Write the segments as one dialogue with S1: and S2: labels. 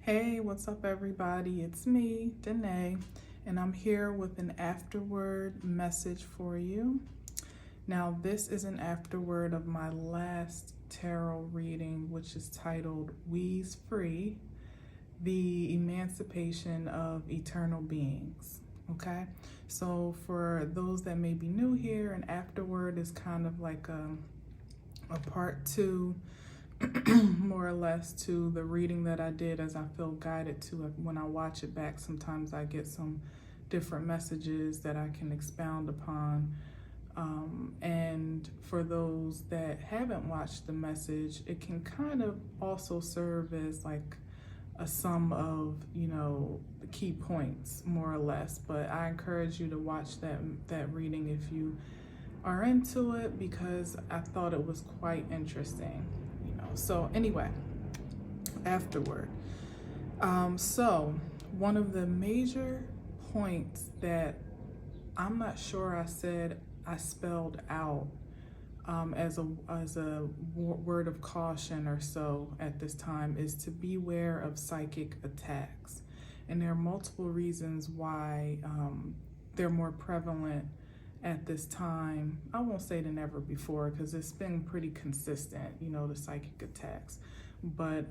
S1: Hey, what's up, everybody? It's me, Danae, and I'm here with an AfterWord message for you. Now, this is an AfterWord of my last tarot reading, which is titled We's Free, the Emancipation of Eternal Beings. Okay, so for those that may be new here, an AfterWord is kind of like a part two more or less to the reading that I did, as I feel guided to it. When I watch it back, sometimes I get some different messages that I can expound upon. And for those that haven't watched the message, it can kind of also serve as like a sum of, the key points, more or less. But I encourage you to watch that reading if you are into it, because I thought it was quite interesting. So anyway, AfterWord. So one of the major points that I'm not sure I spelled out as a word of caution or so at this time is to beware of psychic attacks. And there are multiple reasons why they're more prevalent at this time. I won't say than ever before, because it's been pretty consistent, the psychic attacks. But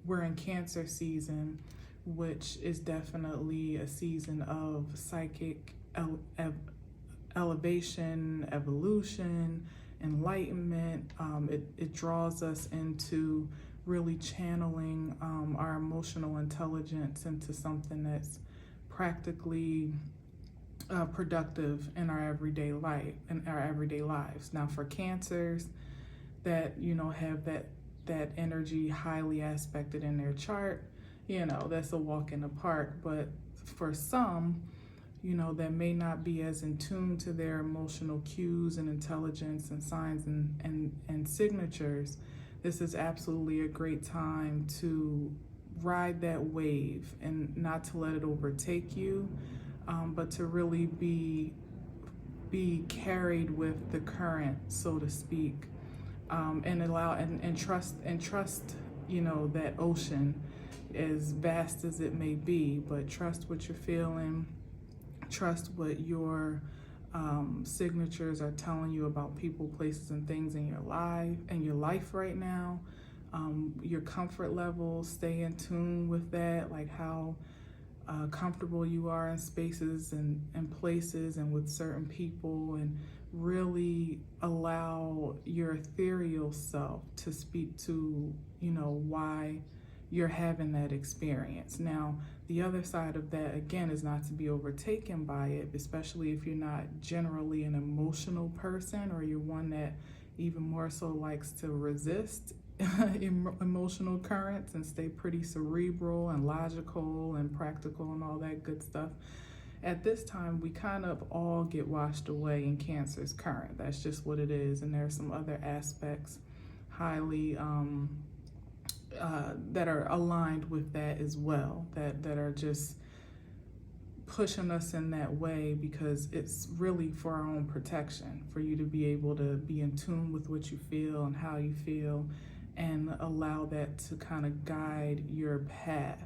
S1: we're in Cancer season, which is definitely a season of psychic elevation, evolution, enlightenment. It draws us into really channeling our emotional intelligence into something that's practically productive in our everyday lives. Now, for Cancers that have that energy highly aspected in their chart, that's a walk in the park. But for some, that may not be as in tune to their emotional cues and intelligence and signs and signatures, this is absolutely a great time to ride that wave and not to let it overtake you, but to really be carried with the current, so to speak, and allow and trust that ocean, as vast as it may be. But trust what you're feeling, trust what your signatures are telling you about people, places, and things in your life right now. Your comfort level, stay in tune with that, like how comfortable you are in spaces and places and with certain people, and really allow your ethereal self to speak to why you're having that experience. Now, the other side of that, again, is not to be overtaken by it, especially if you're not generally an emotional person, or you're one that even more so likes to resist emotional currents and stay pretty cerebral and logical and practical and all that good stuff. At this time, we kind of all get washed away in Cancer's current. That's just what it is. And there are some other aspects highly that are aligned with that as well, that are just pushing us in that way, because it's really for our own protection, for you to be able to be in tune with what you feel and how you feel, and allow that to kind of guide your path,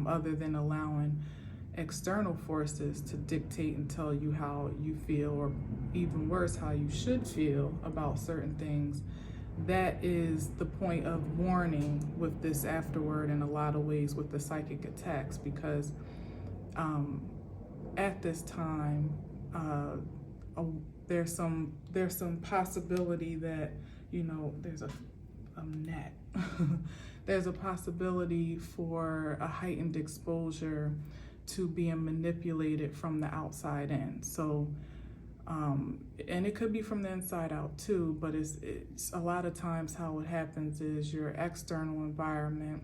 S1: other than allowing external forces to dictate and tell you how you feel, or even worse, how you should feel about certain things. That is the point of warning with this AfterWord in a lot of ways with the psychic attacks, because at this time there's some possibility that there's a net. There's a possibility for a heightened exposure to being manipulated from the outside in. So and it could be from the inside out too, but it's a lot of times how it happens is your external environment,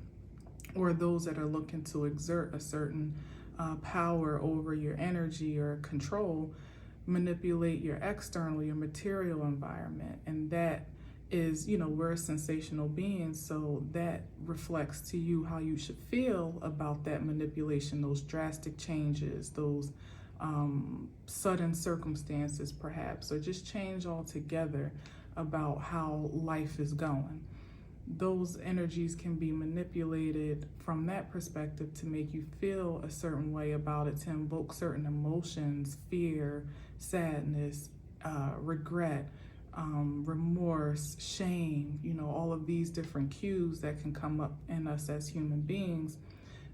S1: or those that are looking to exert a certain power over your energy or control, manipulate your external, your material environment. And that is, we're sensational beings, so that reflects to you how you should feel about that manipulation, those drastic changes, those sudden circumstances perhaps, or just change altogether about how life is going. those energies can be manipulated from that perspective to make you feel a certain way about it, to invoke certain emotions, fear, sadness, regret, remorse, shame, all of these different cues that can come up in us as human beings,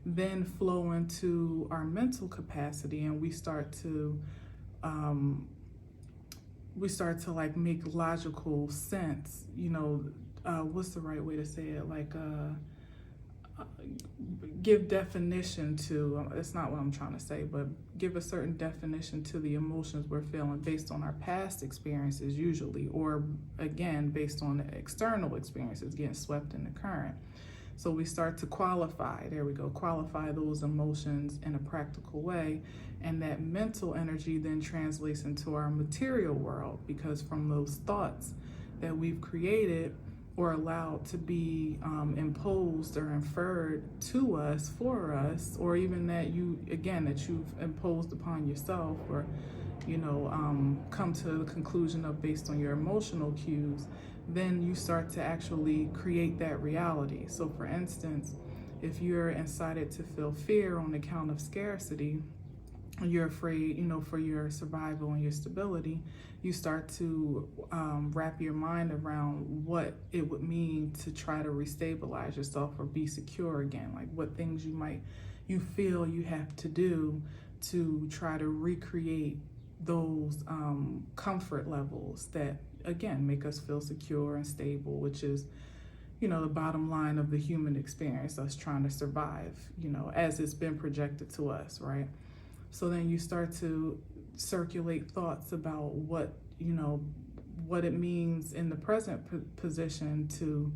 S1: then flow into our mental capacity, and we start to like make logical sense, what's the right way to say it? Like, give definition to, it's not what I'm trying to say, but give a certain definition to the emotions we're feeling based on our past experiences usually, or again, based on the external experiences getting swept in the current. So we start to qualify those emotions in a practical way. And that mental energy then translates into our material world, because from those thoughts that we've created or allowed to be imposed or inferred to us, for us, or even that you've imposed upon yourself, or come to the conclusion of based on your emotional cues, then you start to actually create that reality. So for instance, if you're incited to feel fear on account of scarcity, you're afraid, for your survival and your stability, you start to wrap your mind around what it would mean to try to restabilize yourself or be secure again, like what things you feel you have to do to try to recreate those comfort levels that, again, make us feel secure and stable, which is, the bottom line of the human experience, us trying to survive, as it's been projected to us, right? So then you start to circulate thoughts about what it means in the present position to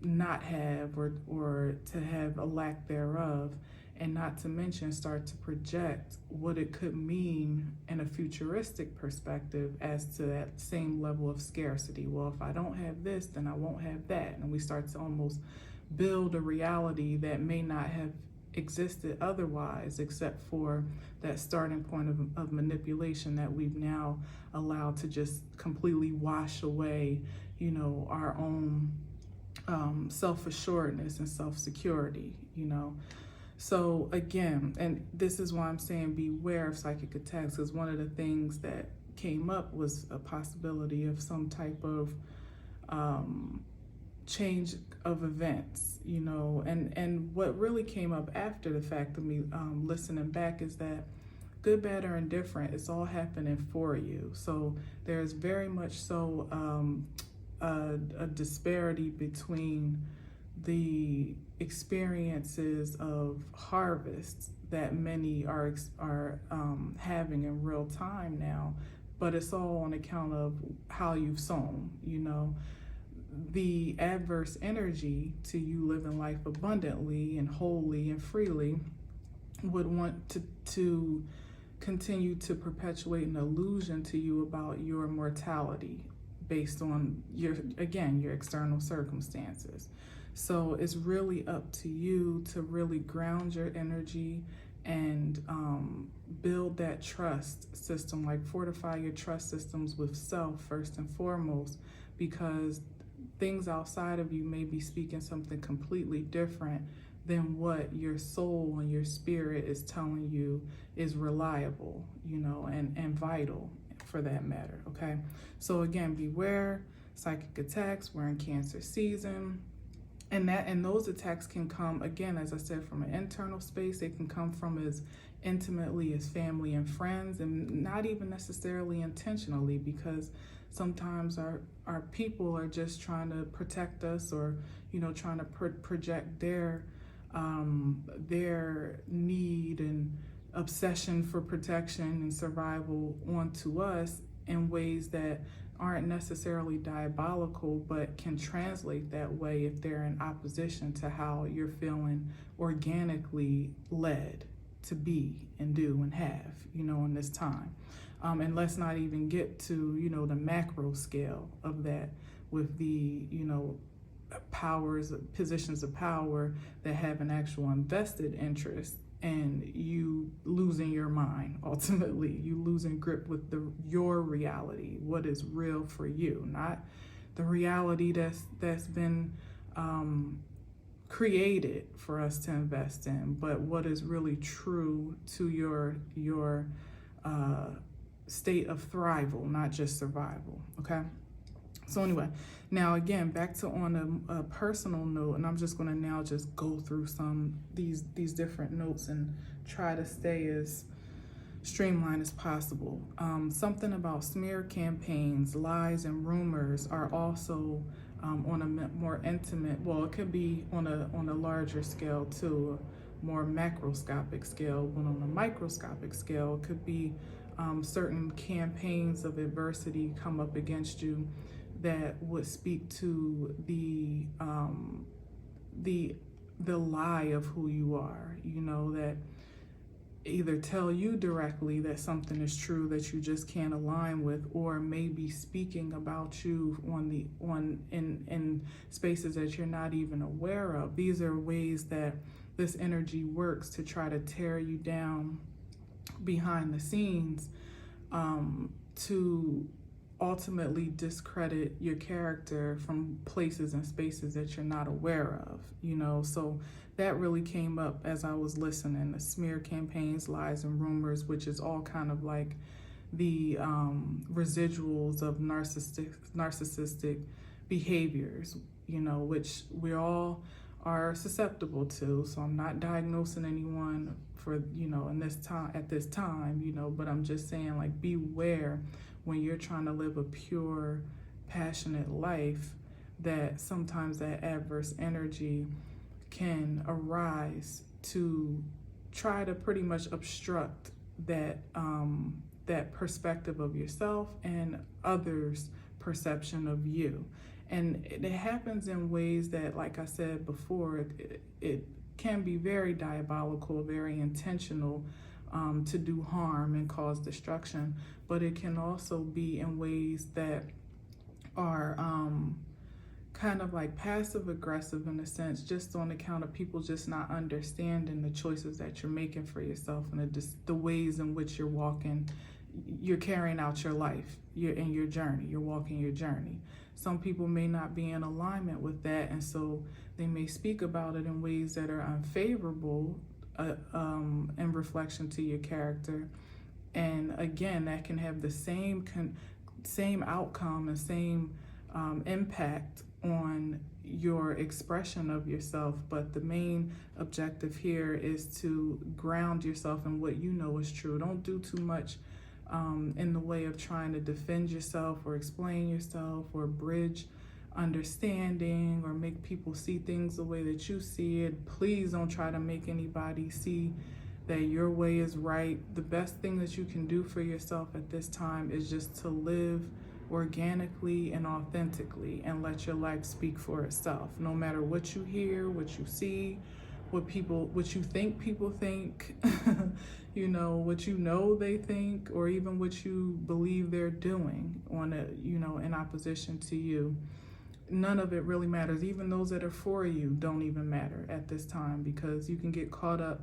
S1: not have, or to have a lack thereof, and not to mention start to project what it could mean in a futuristic perspective as to that same level of scarcity. Well, if I don't have this, then I won't have that. And we start to almost build a reality that may not have existed otherwise, except for that starting point of manipulation that we've now allowed to just completely wash away, our own self-assuredness and self-security, So again, and this is why I'm saying beware of psychic attacks, because one of the things that came up was a possibility of some type of change of events, and what really came up after the fact of me listening back is that good, bad, or indifferent, it's all happening for you. So there's very much so a disparity between the experiences of harvests that many are having in real time now, but it's all on account of how you've sown, The adverse energy to you living life abundantly and wholly and freely would want to continue to perpetuate an illusion to you about your mortality based on your external circumstances. So it's really up to you to really ground your energy and build that trust system, like fortify your trust systems with self first and foremost, because things outside of you may be speaking something completely different than what your soul and your spirit is telling you is reliable, and vital for that matter, okay? So again, beware psychic attacks. We're in Cancer season. And those attacks can come, again, as I said, from an internal space. They can come from as intimately as family and friends, and not even necessarily intentionally, because sometimes our people are just trying to protect us, or trying to project their need and obsession for protection and survival onto us in ways that aren't necessarily diabolical, but can translate that way if they're in opposition to how you're feeling organically led to be and do and have, in this time. And let's not even get to, the macro scale of that with the, positions of power that have an actual invested interest, and you losing your mind. Ultimately, you losing grip with your reality, what is real for you, not the reality that's been created for us to invest in, but what is really true to your state of thrival, not just survival. Okay. So anyway, now again, back to on a personal note, and I'm just going to now just go through these different notes and try to stay as streamlined as possible. Something about smear campaigns, lies, and rumors are also on a more intimate. Well, it could be on a larger scale too, a more macroscopic scale. But on a microscopic scale, it could be certain campaigns of adversity come up against you that would speak to the lie of who you are, you know, that either tell you directly that something is true that you just can't align with, or maybe speaking about you in spaces that you're not even aware of. These are ways that this energy works to try to tear you down behind the scenes, to ultimately discredit your character from places and spaces that you're not aware of, you know. So that really came up as I was listening. The smear campaigns, lies, and rumors, which is all kind of like the residuals of narcissistic behaviors, you know, which we all are susceptible to. So I'm not diagnosing anyone for, you know, at this time, you know, but I'm just saying, like, beware when you're trying to live a pure, passionate life, that sometimes that adverse energy can arise to try to pretty much obstruct that perspective of yourself and others' perception of you. And it happens in ways that, like I said before, it can be very diabolical, very intentional, to do harm and cause destruction, but it can also be in ways that are kind of like passive aggressive in a sense, just on account of people just not understanding the choices that you're making for yourself and the ways in which you're carrying out your life, you're in your journey, you're walking your journey. Some people may not be in alignment with that, and so they may speak about it in ways that are unfavorable in reflection to your character. And again, that can have the same outcome and same impact on your expression of yourself. But the main objective here is to ground yourself in what you know is true. Don't do too much in the way of trying to defend yourself or explain yourself or bridge understanding or make people see things the way that you see it. Please don't try to make anybody see that your way is right. The best thing that you can do for yourself at this time is just to live organically and authentically and let your life speak for itself. No matter what you hear, what you see, what you think people think, you know, what you know they think, or even what you believe they're doing in opposition to you. None of it really matters. Even those that are for you don't even matter at this time, because you can get caught up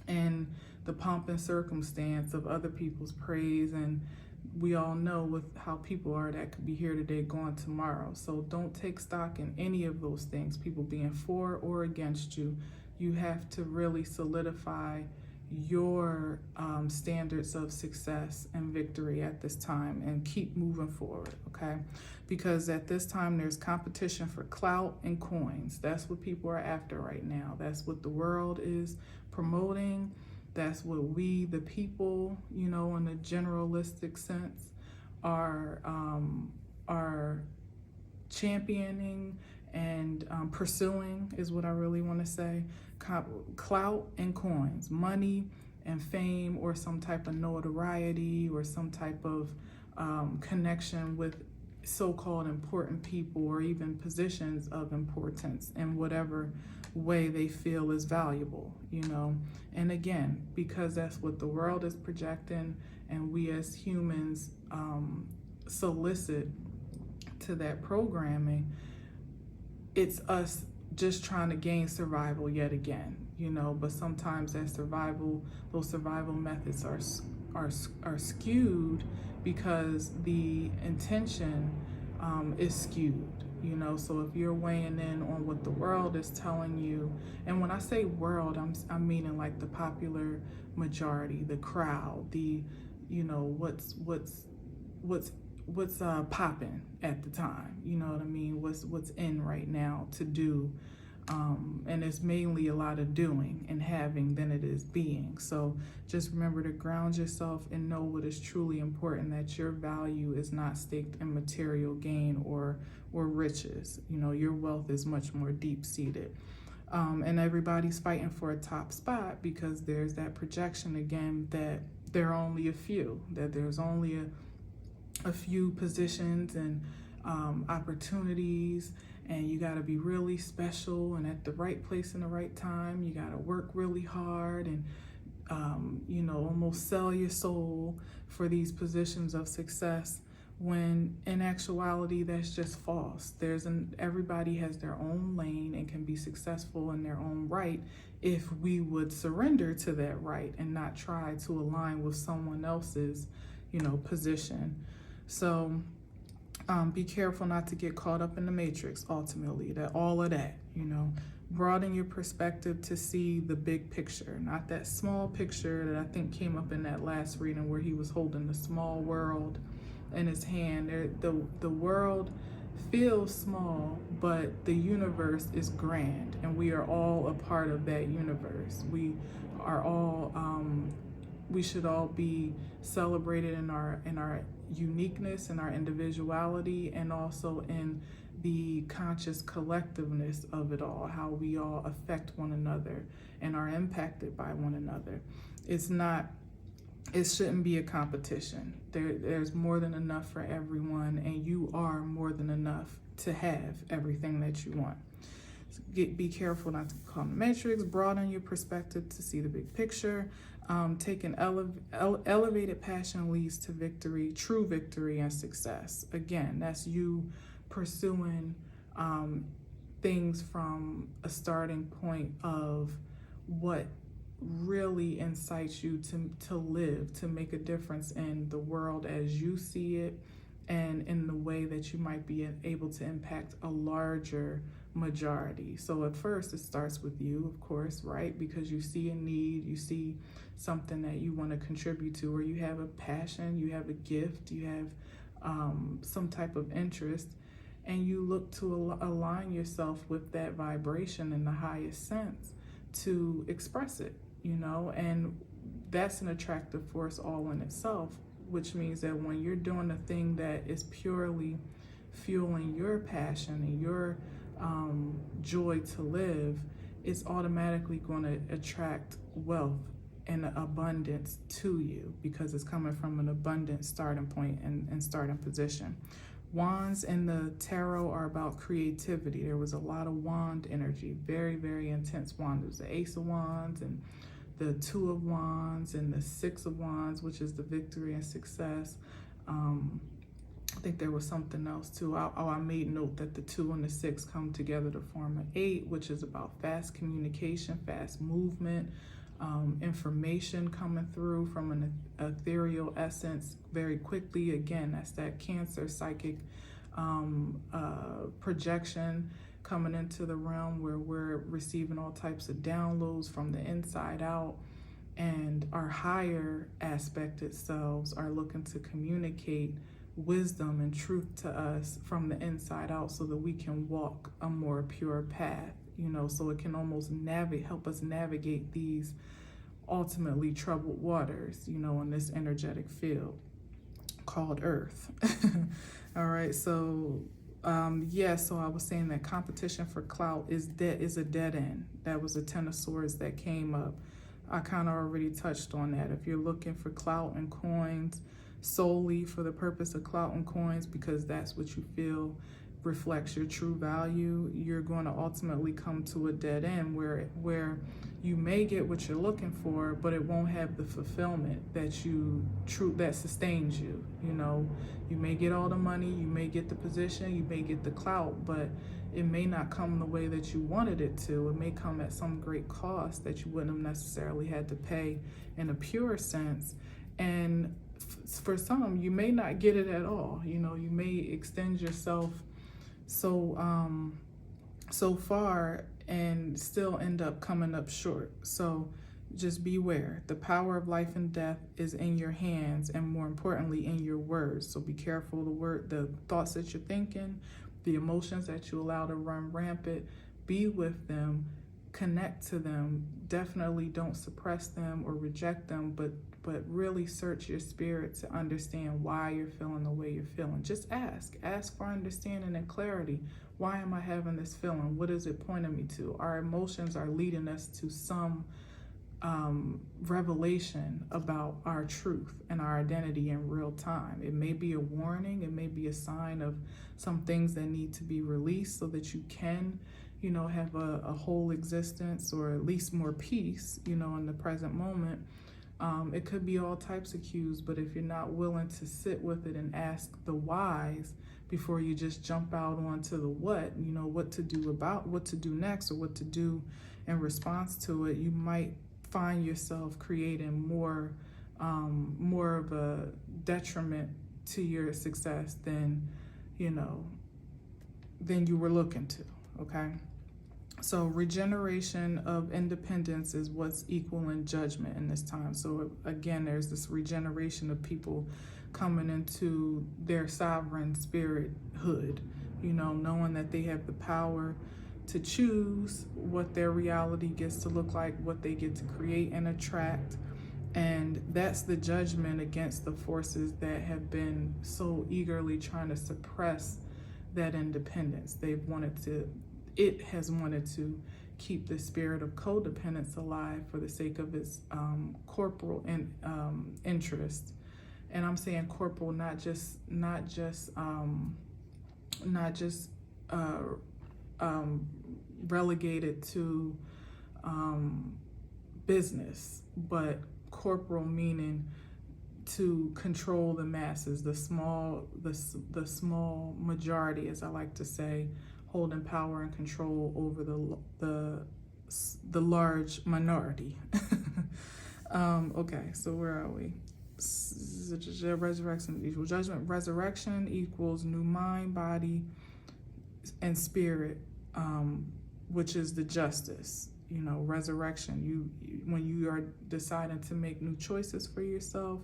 S1: in the pomp and circumstance of other people's praise, and we all know with how people are that could be here today, gone tomorrow. So don't take stock in any of those things, people being for or against you. You have to really solidify your standards of success and victory at this time and keep moving forward, okay? Because at this time there's competition for clout and coins. That's what people are after right now. That's what the world is promoting. That's what we, the people, you know, in a generalistic sense, are championing and pursuing, is what I really want to say. Clout and coins, money and fame, or some type of notoriety, or some type of connection with so-called important people, or even positions of importance in whatever way they feel is valuable, you know. And again, because that's what the world is projecting, and we as humans solicit to that programming, it's us just trying to gain survival yet again, you know. But sometimes those survival methods are skewed, because the intention is skewed, you know. So if you're weighing in on what the world is telling you, and when I say world, I'm meaning like the popular majority, the crowd, the, you know, what's popping at the time, you know what I mean, what's in right now to do. And it's mainly a lot of doing and having than it is being. So just remember to ground yourself and know what is truly important, that your value is not staked in material gain or riches. You know, your wealth is much more deep-seated. And everybody's fighting for a top spot because there's that projection again that there are only a few, that there's only a few positions and opportunities, and you got to be really special and at the right place in the right time. You got to work really hard and you know, almost sell your soul for these positions of success, when in actuality that's just false. Everybody has their own lane and can be successful in their own right if we would surrender to that right and not try to align with someone else's, you know, position. So be careful not to get caught up in the matrix, ultimately, all of that, you know. Broaden your perspective to see the big picture, not that small picture that I think came up in that last reading where he was holding the small world in his hand. The world feels small, but the universe is grand, and we are all a part of that universe. We are all, we should all be celebrated in our uniqueness and our individuality, and also in the conscious collectiveness of it all, how we all affect one another and are impacted by one another. It shouldn't be a competition. There's more than enough for everyone, and you are more than enough to have everything that you want. So be careful not to become the matrix. Broaden your perspective to see the big picture. Take an elevated passion leads to victory, true victory and success. Again, that's you pursuing things from a starting point of what really incites you to live, to make a difference in the world as you see it, and in the way that you might be able to impact a larger majority. So at first it starts with you, of course, right? Because you see a need, you see something that you want to contribute to, or you have a passion, you have a gift, you have some type of interest, and you look to align yourself with that vibration in the highest sense to express it, you know. And that's an attractive force all in itself, which means that when you're doing a thing that is purely fueling your passion and your joy to live, it's automatically going to attract wealth and abundance to you, because it's coming from an abundant starting point and starting position. Wands in the tarot are about creativity. There was a lot of wand energy, very, very intense wand. There's the Ace of Wands and the Two of Wands and the Six of Wands, which is the victory and success. I think there was something else too. I made note that the 2 and the 6 come together to form an 8, which is about fast communication, fast movement, information coming through from an ethereal essence very quickly. Again, that's that Cancer psychic projection coming into the realm where we're receiving all types of downloads from the inside out, and our higher aspected selves are looking to communicate wisdom and truth to us from the inside out so that we can walk a more pure path, you know, so it can almost help us navigate these ultimately troubled waters, you know, in this energetic field called Earth. All right, so so I was saying that competition for clout is a dead end. That was a 10 of Swords that came up. I kind of already touched on that. If you're looking for clout and coins solely for the purpose of clout and coins, because that's what you feel reflects your true value, you're going to ultimately come to a dead end where you may get what you're looking for, but it won't have the fulfillment that sustains you. You know, you may get all the money, you may get the position, you may get the clout, but it may not come the way that you wanted it to. It may come at some great cost that you wouldn't have necessarily had to pay in a pure sense. And for some, you may not get it at all. You know, you may extend yourself so far and still end up coming up short. So just beware. The power of life and death is in your hands, and more importantly, in your words. So be careful the thoughts that you're thinking, the emotions that you allow to run rampant. Be with them, connect to them. Definitely don't suppress them or reject them, but really search your spirit to understand why you're feeling the way you're feeling. Just ask for understanding and clarity. Why am I having this feeling? What is it pointing me to? Our emotions are leading us to some revelation about our truth and our identity in real time. It may be a warning, it may be a sign of some things that need to be released so that you can, you know, have a whole existence, or at least more peace, you know, in the present moment. It could be all types of cues, but if you're not willing to sit with it and ask the whys before you just jump out onto the what, you know, what to do next, or what to do in response to it, you might find yourself creating more of a detriment to your success than you were looking to. Okay. So regeneration of independence is what's equaling judgment in this time. So again, there's this regeneration of people coming into their sovereign spirithood, you know, knowing that they have the power to choose what their reality gets to look like, what they get to create and attract. And that's the judgment against the forces that have been so eagerly trying to suppress that independence. It has wanted to keep the spirit of codependence alive for the sake of its corporal interest. And I'm saying corporal, not just relegated to business, but corporal meaning to control the masses, the small majority, as I like to say, holding power and control over the large minority. Okay, so where are we? Resurrection equals judgment. Resurrection equals new mind, body, and spirit, which is the justice. You know, resurrection. When you are deciding to make new choices for yourself,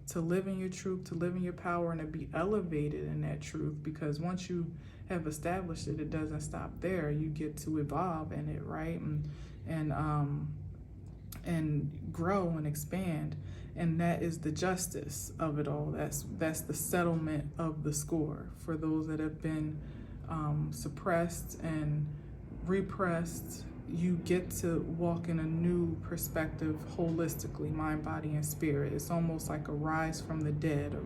S1: to live in your truth, to live in your power, and to be elevated in that truth. Because once you have established it, it doesn't stop there. You get to evolve in it, right? And grow and expand. And that is the justice of it all. That's the settlement of the score for those that have been suppressed and repressed. You get to walk in a new perspective holistically, mind, body, and spirit. It's almost like a rise from the dead, or,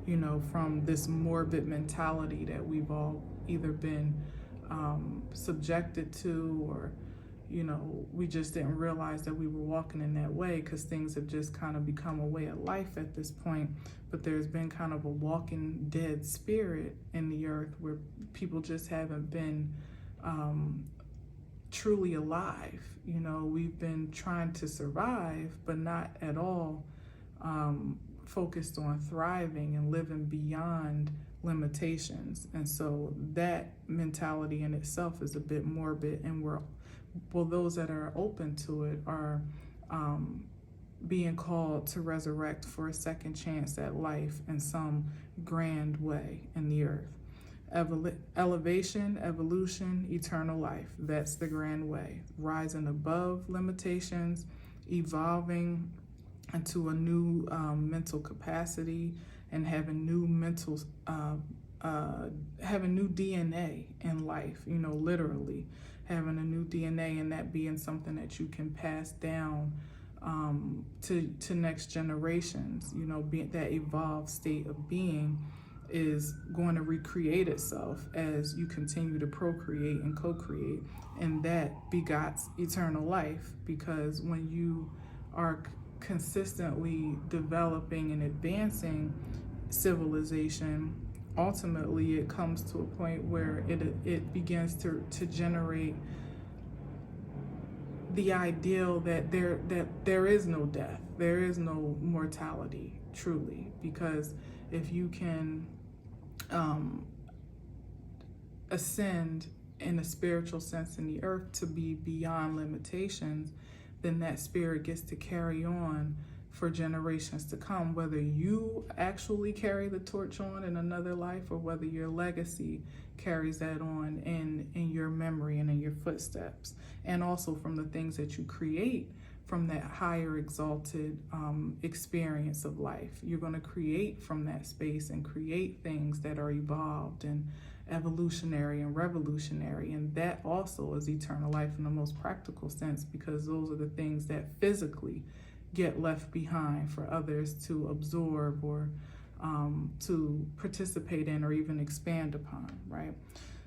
S1: you know, from this morbid mentality that we've all either been subjected to, or, you know, we just didn't realize that we were walking in that way because things have just kind of become a way of life at this point. But there's been kind of a walking dead spirit in the earth where people just haven't been truly alive. You know, we've been trying to survive, but not at all focused on thriving and living beyond limitations. And so that mentality in itself is a bit morbid, and those that are open to it are being called to resurrect for a second chance at life in some grand way in the earth. Elevation, evolution, eternal life. That's the grand way. Rising above limitations, evolving into a new mental capacity, and having new having new DNA in life, you know, literally having a new DNA, and that being something that you can pass down to next generations. You know, that evolved state of being is going to recreate itself as you continue to procreate and co-create, and that begots eternal life. Because when you are consistently developing and advancing civilization, ultimately it comes to a point where it begins to generate the ideal that there is no death, there is no mortality, truly, because if you can ascend in a spiritual sense in the earth to be beyond limitations, then that spirit gets to carry on for generations to come, whether you actually carry the torch on in another life or whether your legacy carries that on in your memory and in your footsteps, and also from the things that you create from that higher exalted experience of life. You're going to create from that space and create things that are evolved and evolutionary and revolutionary, and that also is eternal life in the most practical sense, because those are the things that physically get left behind for others to absorb or to participate in or even expand upon, right?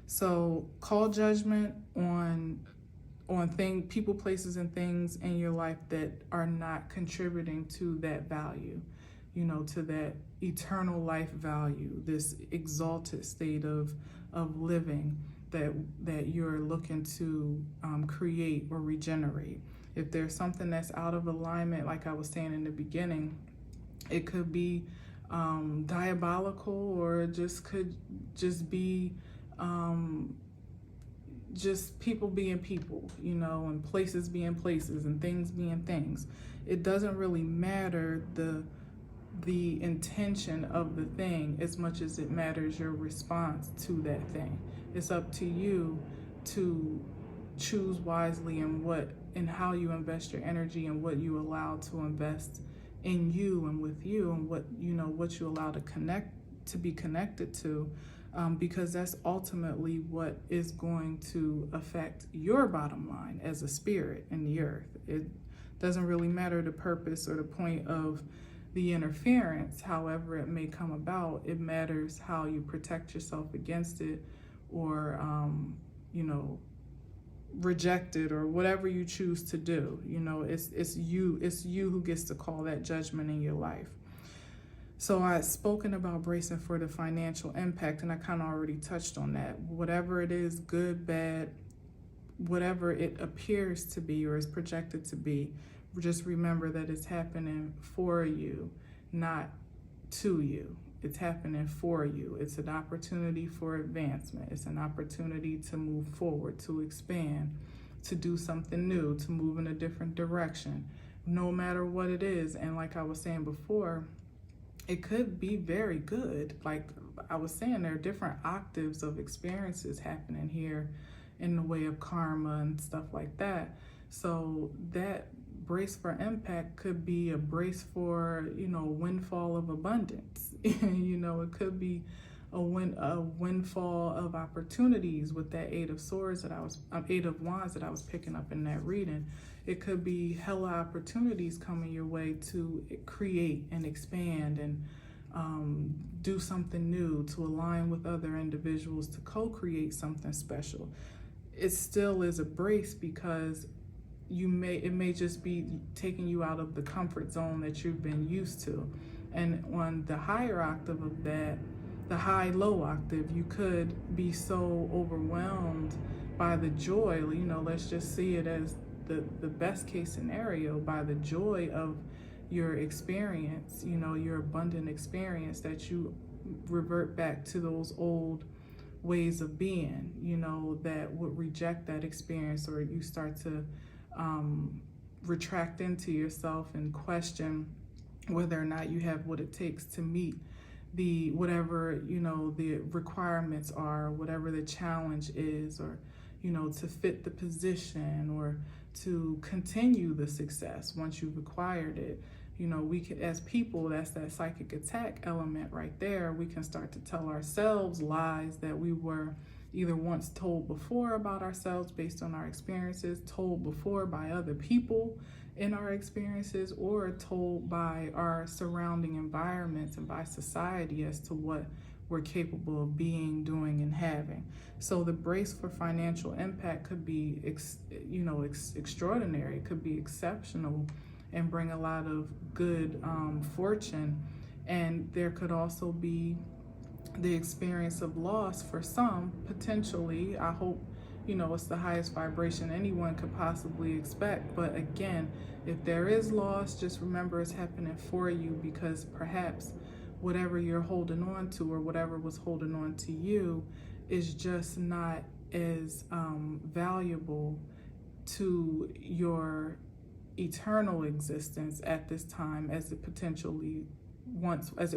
S1: So call judgment on people, places, and things in your life that are not contributing to that value, to that eternal life value, this exalted state of living that you're looking to create or regenerate. If there's something that's out of alignment, like I was saying in the beginning, it could be diabolical, or could just be just people being people, and places being places and things being things. It doesn't really matter the intention of the thing as much as it matters your response to that thing. It's up to you to choose wisely in how you invest your energy and what you allow to invest in you and with you, and what you allow to be connected to, because that's ultimately what is going to affect your bottom line as a spirit in the earth. It doesn't really matter the purpose or the point of the interference, however it may come about. It matters how you protect yourself against it, or reject it, or whatever you choose to do. It's you who gets to call that judgment in your life. So I've spoken about bracing for the financial impact, and I kind of already touched on that. Whatever it is, good, bad, whatever it appears to be or is projected to be, just remember that it's happening for you, not to you. It's happening for you. It's an opportunity for advancement. It's an opportunity to move forward, to expand, to do something new, to move in a different direction, no matter what it is. And like I was saying before, it could be very good. Like I was saying, there are different octaves of experiences happening here in the way of karma and stuff like that. So that brace for impact could be a brace for, windfall of abundance. It could be a windfall of opportunities with that Eight of Wands that I was picking up in that reading. It could be hella opportunities coming your way to create and expand and do something new, to align with other individuals, to co-create something special. It still is a brace, because it may just be taking you out of the comfort zone that you've been used to. And on the higher octave of that, the high-low octave, you could be so overwhelmed by the joy, let's just see it as the best case scenario, by the joy of your experience, your abundant experience, that you revert back to those old ways of being, that would reject that experience, or you start to retract into yourself and question whether or not you have what it takes to meet whatever the requirements are, whatever the challenge is, or to fit the position, or to continue the success once you've acquired it. We can, as people, that's that psychic attack element right there. We can start to tell ourselves lies that we were either once told before about ourselves based on our experiences, told before by other people in our experiences, or told by our surrounding environments and by society as to what we're capable of being, doing, and having. So the brace for financial impact could be extraordinary. It could be exceptional and bring a lot of good fortune. And there could also be the experience of loss for some, potentially. I hope it's the highest vibration anyone could possibly expect. But again, if there is loss, just remember it's happening for you, because perhaps whatever you're holding on to, or whatever was holding on to you, is just not as valuable to your eternal existence at this time as it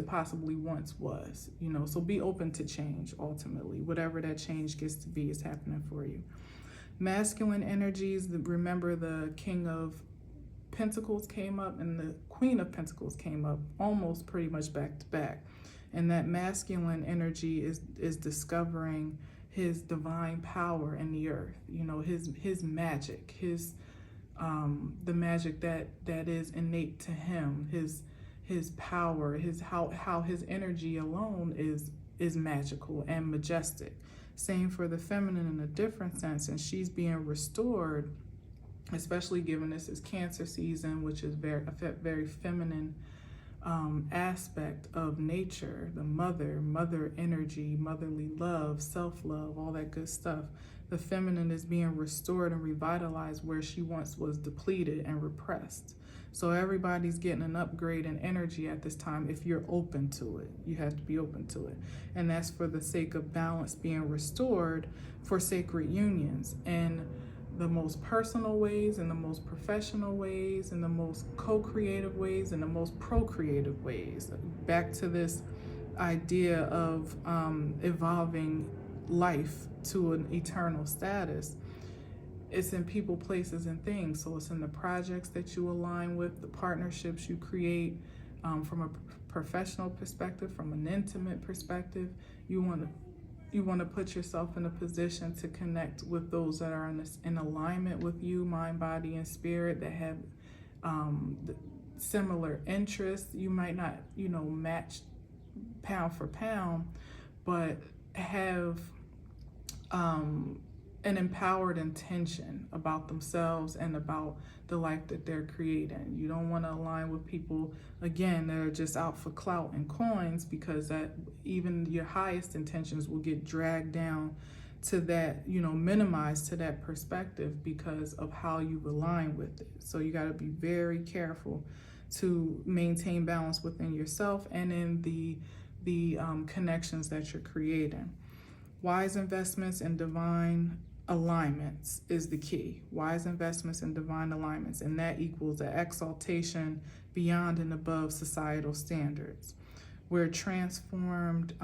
S1: possibly once was. So be open to change. Ultimately, whatever that change gets to be is happening for you. Masculine energies, remember the King of Pentacles came up and the Queen of Pentacles came up almost pretty much back to back. And that masculine energy is discovering his divine power in the earth, his magic, the magic that is innate to him, his power, how his energy alone is magical and majestic. Same for the feminine in a different sense, and she's being restored, especially given this is Cancer season, which is a very feminine aspect of nature, the mother energy, motherly love, self-love, all that good stuff. The feminine is being restored and revitalized where she once was depleted and repressed. So everybody's getting an upgrade in energy at this time if you're open to it. You have to be open to it. And that's for the sake of balance being restored for sacred unions. And the most personal ways, and the most professional ways, and the most co-creative ways, and the most procreative ways. Back to this idea of evolving life to an eternal status. It's in people, places, and things. So it's in the projects that you align with, the partnerships you create, from a professional perspective, from an intimate perspective. You want to put yourself in a position to connect with those that are in alignment with you, mind, body, and spirit, that have similar interests. You might not, match pound for pound, but have an empowered intention about themselves and about the life that they're creating. You don't want to align with people, again, that are just out for clout and coins, because that even your highest intentions will get dragged down to that, minimized to that perspective because of how you align with it. So you got to be very careful to maintain balance within yourself and in the connections that you're creating. Wise investments and divine alignments is the key. Wise investments and divine alignments, and that equals an exaltation beyond and above societal standards, where transformed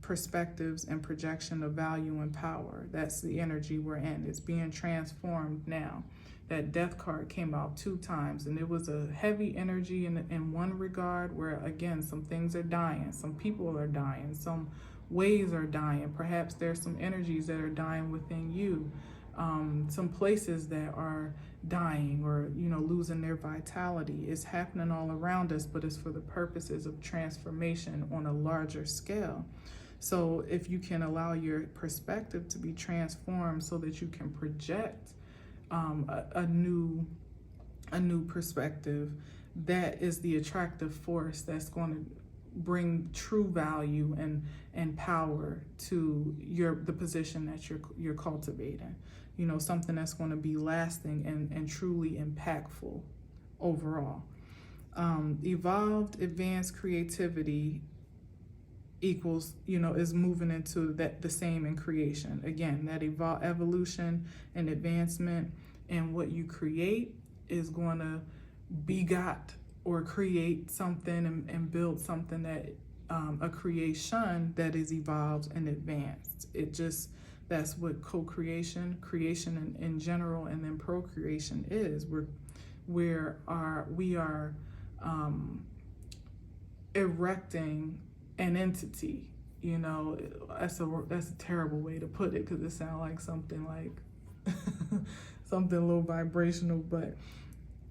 S1: perspectives and projection of value and power. That's the energy we're in. It's being transformed now. That death card came out 2 times, and it was a heavy energy in one regard, where again, some things are dying, some people are dying, some ways are dying. Perhaps there's some energies that are dying within you, some places that are dying or losing their vitality. It's happening all around us, but it's for the purposes of transformation on a larger scale. So if you can allow your perspective to be transformed so that you can project a new perspective, that is the attractive force that's going to bring true value and power to the position that you're cultivating. Something that's going to be lasting and truly impactful overall. Evolved, advanced creativity equals, is moving into the same in creation. Again, that evolution and advancement and what you create is going to begot or create something and build something that a creation that is evolved and advanced. That's what co-creation, creation in general, and then procreation is. We are erecting an entity. That's a terrible way to put it, because it sounds like something something a little vibrational, but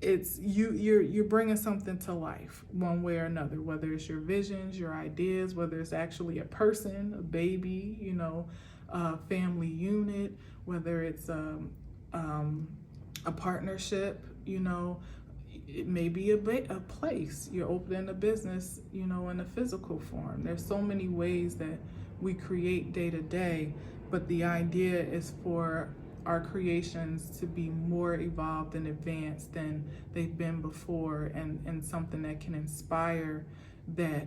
S1: it's you're bringing something to life one way or another, whether it's your visions, your ideas, whether it's actually a person, a baby, a family unit, whether it's a partnership, it may be a place. You're opening a business, in a physical form. There's so many ways that we create day to day, but the idea is for our creations to be more evolved and advanced than they've been before, and something that can inspire that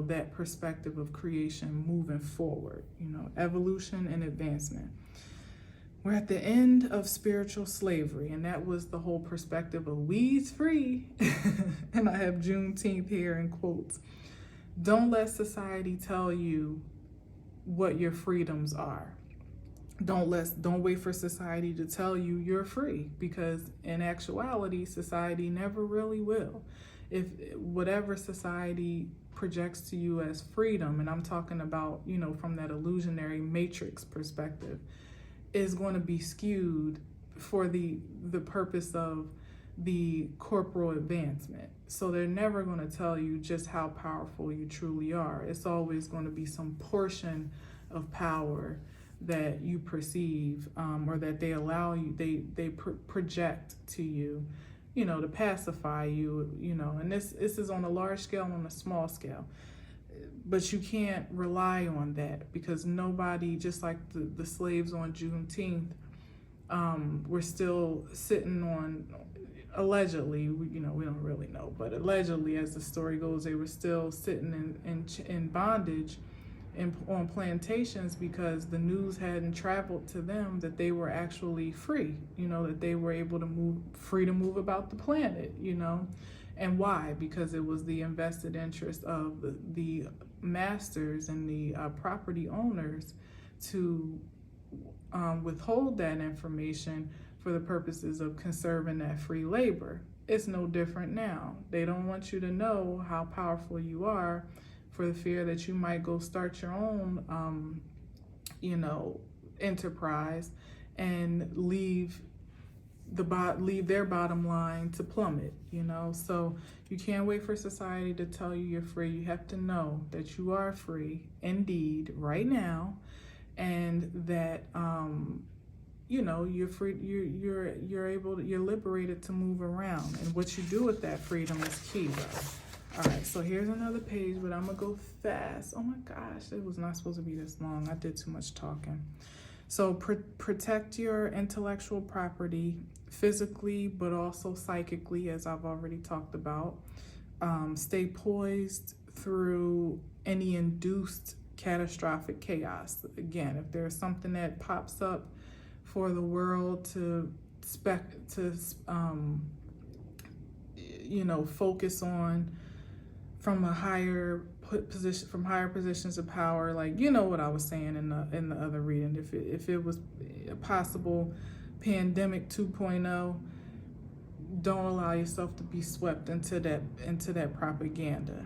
S1: that perspective of creation moving forward, evolution and advancement. We're at the end of spiritual slavery, and that was the whole perspective of weeds free. And I have Juneteenth here in quotes. Don't let society tell you what your freedoms are. Don't wait for society to tell you you're free, because in actuality, society never really will. If whatever society projects to you as freedom, and I'm talking about, from that illusionary matrix perspective, is going to be skewed for the purpose of the corporal advancement. So they're never going to tell you just how powerful you truly are. It's always going to be some portion of power that you perceive, or that they allow you, they project to you, to pacify you, and this is on a large scale and on a small scale. But you can't rely on that, because nobody, just like the slaves on Juneteenth, we're still sitting on, allegedly, we don't really know, but allegedly, as the story goes, they were still sitting in bondage on plantations, because the news hadn't traveled to them that they were actually free, that they were able to move about the planet, And why? Because it was the invested interest of the masters and the property owners to withhold that information for the purposes of conserving that free labor. It's no different now. They don't want you to know how powerful you are, for the fear that you might go start your own, enterprise, and leave their bottom line to plummet, So you can't wait for society to tell you you're free. You have to know that you are free indeed right now, and that you're free. You're liberated to move around, and what you do with that freedom is key, though. All right, so here's another page, but I'm gonna go fast. Oh my gosh, it was not supposed to be this long. I did too much talking. So protect your intellectual property physically, but also psychically, as I've already talked about. Stay poised through any induced catastrophic chaos. Again, if there's something that pops up for the world to focus on from a higher position, from higher positions of power, like what I was saying in the other reading. If it was a possible pandemic 2.0, don't allow yourself to be swept into that propaganda.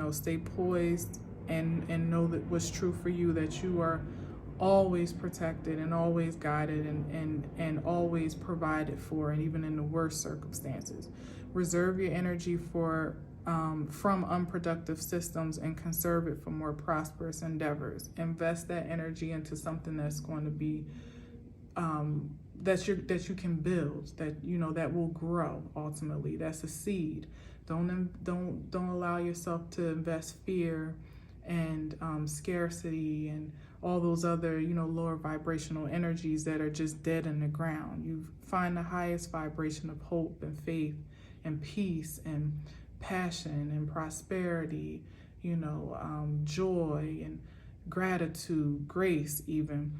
S1: Stay poised and know that what's true for you, that you are always protected and always guided and always provided for, and even in the worst circumstances. Reserve your energy from unproductive systems and conserve it for more prosperous endeavors. Invest that energy into something that's going to be that you can build, that will grow ultimately. That's a seed. Don't allow yourself to invest fear and scarcity and all those other lower vibrational energies that are just dead in the ground. You find the highest vibration of hope and faith and peace and passion and prosperity, joy and gratitude, grace even.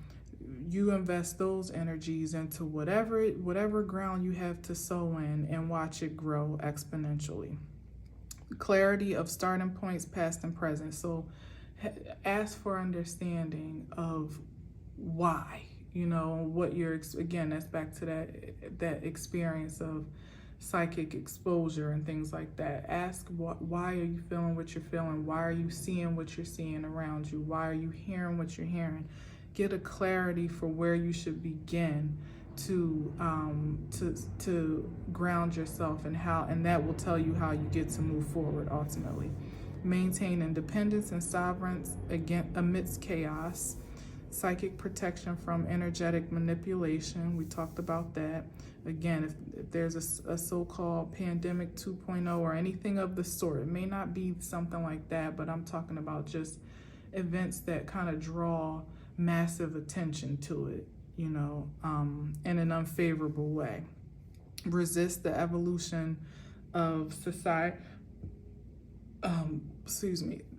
S1: You invest those energies into whatever ground you have to sow in, and watch it grow exponentially. Clarity of starting points, past and present. So ask for understanding of why, what you're, again, that's back to that experience of psychic exposure and things like that. Ask why are you feeling what you're feeling? Why are you seeing what you're seeing around you? Why are you hearing what you're hearing? Get a clarity for where you should begin to ground yourself, and that will tell you how you get to move forward ultimately. Maintain independence and sovereignty amidst chaos. Psychic protection from energetic manipulation. We talked about that. Again, if there's a so-called pandemic 2.0 or anything of the sort, it may not be something like that, but I'm talking about just events that kind of draw massive attention to it, in an unfavorable way. Resist the evolution of society.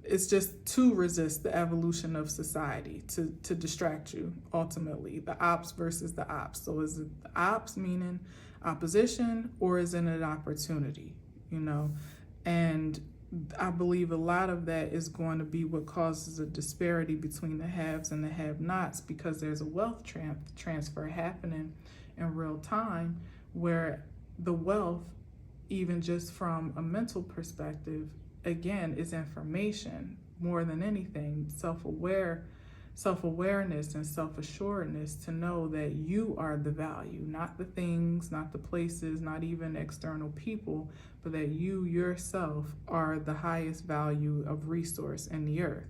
S1: It's just to resist the evolution of society, to distract you, ultimately. The ops versus the ops. So is it the ops meaning opposition, or is it an opportunity? And I believe a lot of that is going to be what causes a disparity between the haves and the have-nots, because there's a wealth transfer happening in real time, where the wealth, even just from a mental perspective, again, is information more than anything. Self-awareness and self-assuredness to know that you are the value, not the things, not the places, not even external people, but that you yourself are the highest value of resource in the earth.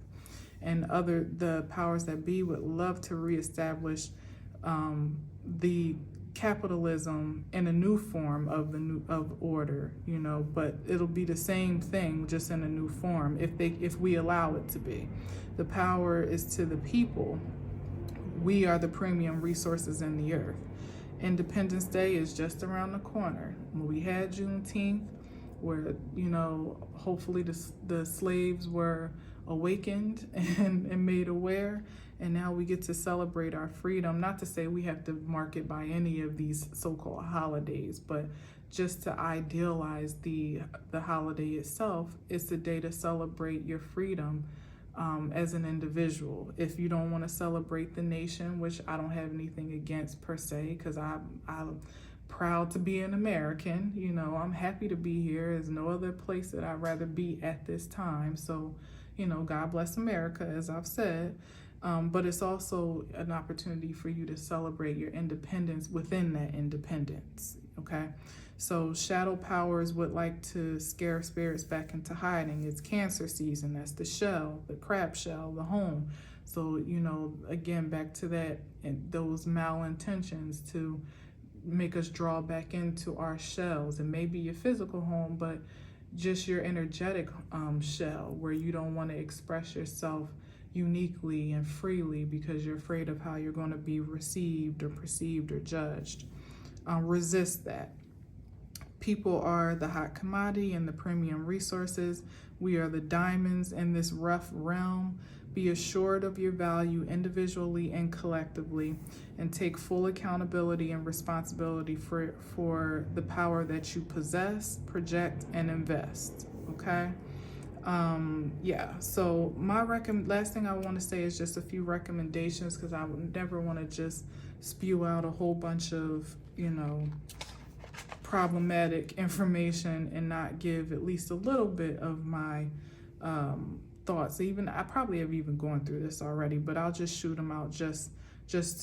S1: And the powers that be would love to reestablish the capitalism in a new form of order, but it'll be the same thing, just in a new form, if we allow it to be. The power is to the people. We are the premium resources in the earth. Independence Day is just around the corner. When we had Juneteenth, where hopefully the slaves were awakened and made aware, and now we get to celebrate our freedom. Not to say we have to mark it by any of these so-called holidays, but just to idealize the holiday itself. It's the day to celebrate your freedom as an individual. If you don't want to celebrate the nation, which I don't have anything against per se, because I'm proud to be an American. I'm happy to be here. There's no other place that I'd rather be at this time. So, God bless America, as I've said. But it's also an opportunity for you to celebrate your independence within that independence, okay? So shadow powers would like to scare spirits back into hiding. It's Cancer season. That's the shell, the crab shell, the home. So, again, back to that, and those malintentions to make us draw back into our shells. And maybe your physical home, but just your energetic shell, where you don't want to express yourself uniquely and freely because you're afraid of how you're going to be received or perceived or judged. Resist that. People are the hot commodity and the premium resources. We are the diamonds in this rough realm. Be assured of your value individually and collectively, and take full accountability and responsibility for the power that you possess, project, and invest. Okay? So my last thing I want to say is just a few recommendations, because I would never want to just spew out a whole bunch of, problematic information and not give at least a little bit of my thoughts. I probably have even gone through this already, but I'll just shoot them out just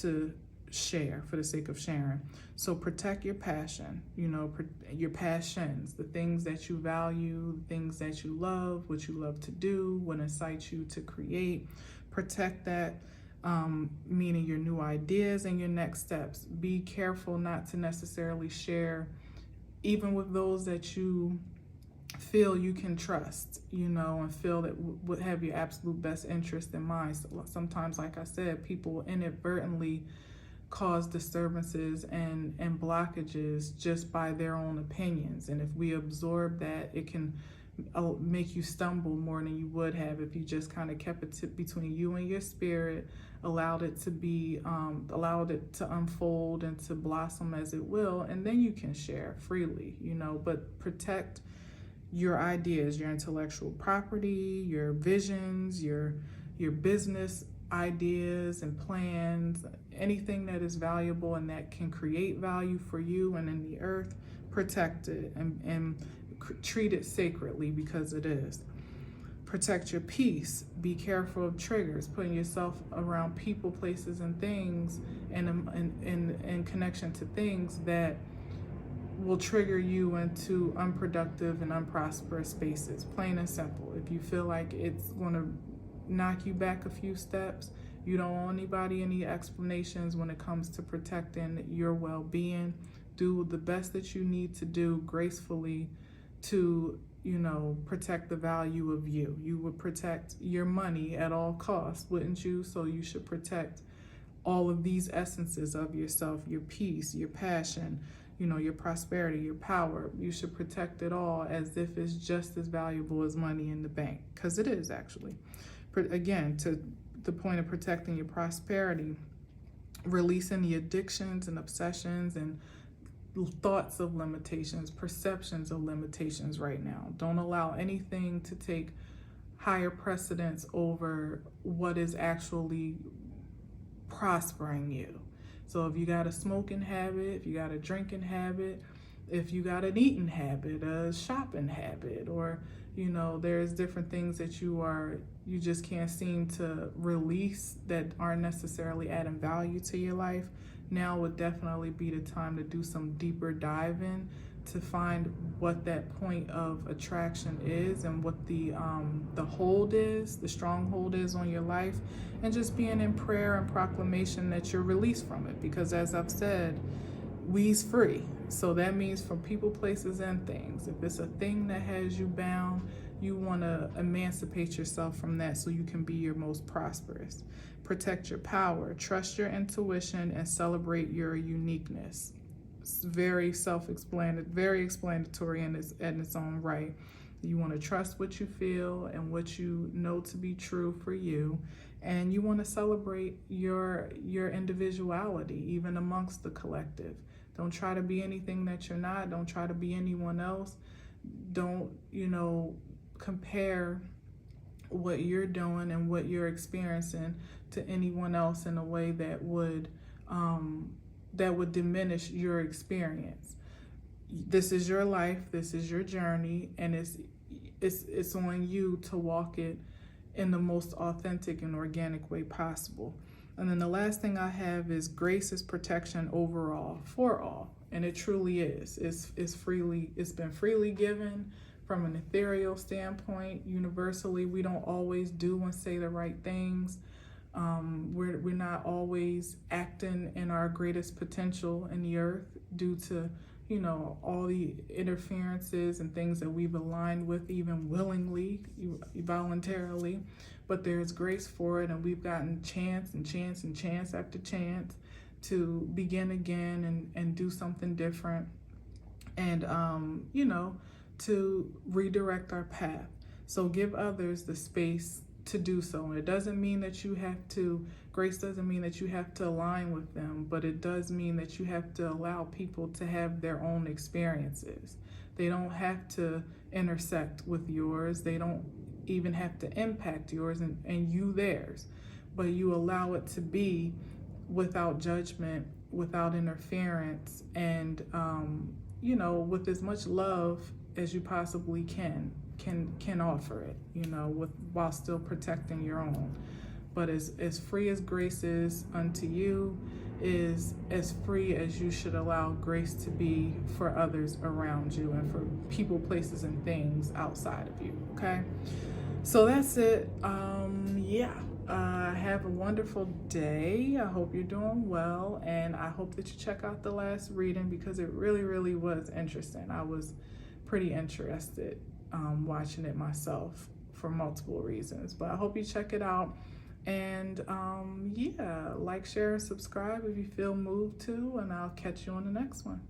S1: to share for the sake of sharing. So protect your passion, your passions, the things that you value, the things that you love, what you love to do, what incites you to create. Protect that, meaning your new ideas and your next steps. Be careful not to necessarily share, even with those that you feel you can trust, and feel that would have your absolute best interest in mind. So sometimes, like I said, people inadvertently cause disturbances and blockages just by their own opinions. And if we absorb that, it can make you stumble more than you would have if you just kind of kept it between you and your spirit, allowed it to unfold and to blossom as it will, and then you can share freely, but protect your ideas, your intellectual property, your visions, your business ideas and plans, anything that is valuable and that can create value for you and in the earth. Protect it and treat it sacredly, because it is. Protect your peace. Be careful of triggers, putting yourself around people, places, and things, and in connection to things that will trigger you into unproductive and unprosperous spaces. Plain and simple. If you feel like it's going to knock you back a few steps, you don't owe anybody any explanations when it comes to protecting your well-being. Do the best that you need to do gracefully to protect the value of you. You would protect your money at all costs, wouldn't you? So you should protect all of these essences of yourself, your peace, your passion, your prosperity, your power. You should protect it all as if it's just as valuable as money in the bank, because it is actually. Again, to the point of protecting your prosperity, releasing the addictions and obsessions and thoughts of limitations, perceptions of limitations right now. Don't allow anything to take higher precedence over what is actually prospering you. So if you got a smoking habit, if you got a drinking habit, if you got an eating habit, a shopping habit, or there's different things that you just can't seem to release that aren't necessarily adding value to your life, now would definitely be the time to do some deeper diving to find what that point of attraction is and what the hold is, the stronghold is on your life, and just being in prayer and proclamation that you're released from it. Because as I've said, we's free. So that means from people, places, and things. If it's a thing that has you bound, you want to emancipate yourself from that so you can be your most prosperous. Protect your power, trust your intuition, and celebrate your uniqueness. It's very self-explanatory, very explanatory in its own right. You want to trust what you feel and what you know to be true for you, and you want to celebrate your individuality, even amongst the collective. Don't try to be anything that you're not. Don't try to be anyone else. Don't, compare what you're doing and what you're experiencing to anyone else in a way that would diminish your experience. This is your life, this is your journey, and it's on you to walk it in the most authentic and organic way possible. And then the last thing I have is grace is protection overall, for all. And it truly is. It's been freely given from an ethereal standpoint. Universally, we don't always do and say the right things. We're not always acting in our greatest potential in the earth due to, all the interferences and things that we've aligned with, even willingly, voluntarily. But there's grace for it, and we've gotten chance and chance and chance after chance to begin again and do something different, and to redirect our path. So give others the space to do so. And it doesn't mean that grace doesn't mean that you have to align with them, but it does mean that you have to allow people to have their own experiences. They don't have to intersect with yours. They don't even have to impact yours and you theirs, but you allow it to be without judgment, without interference, and with as much love as you possibly can offer it, while still protecting your own. But as free as grace is unto you, is as free as you should allow grace to be for others around you and for people, places, and things outside of you. Okay, so that's it. Have a wonderful day. I hope you're doing well, and I hope that you check out the last reading, because it really, really was interesting. I was pretty interested watching it myself for multiple reasons, but I hope you check it out. And like, share, and subscribe if you feel moved to, and I'll catch you on the next one.